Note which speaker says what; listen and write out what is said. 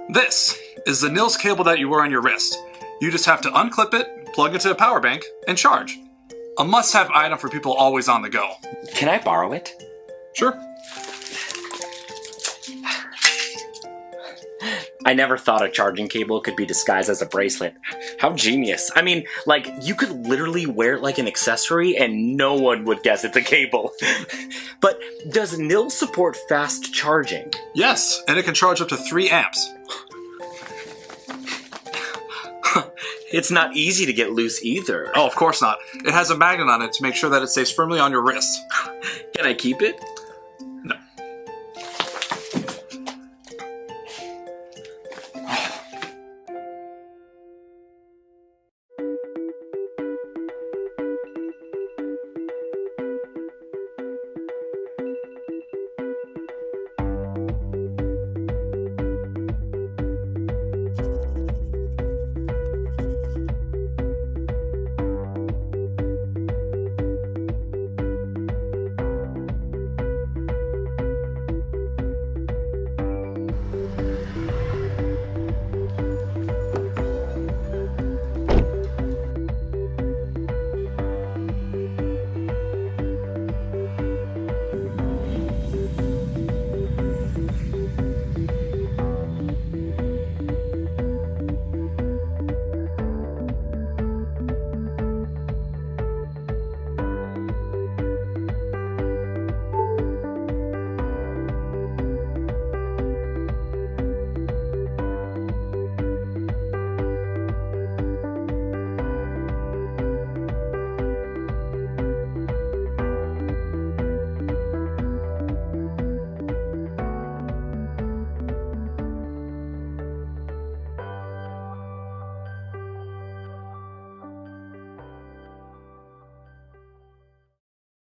Speaker 1: This is the NILS cable that you wear on your wrist. You just have to unclip it, plug it to a power bank, and charge. A must-have item for people always on the go.
Speaker 2: Can I borrow it?
Speaker 1: Sure.
Speaker 2: I never thought a charging cable could be disguised as a bracelet. How genius. I mean, like, you could literally wear it like an accessory and no one would guess it's a cable. But does NILS support fast charging?
Speaker 1: Yes, and it can charge up to 3 amps.
Speaker 2: It's not easy to get loose either.
Speaker 1: Oh, of course not. It has a magnet on it to make sure that it stays firmly on your wrist.
Speaker 2: Can I keep it?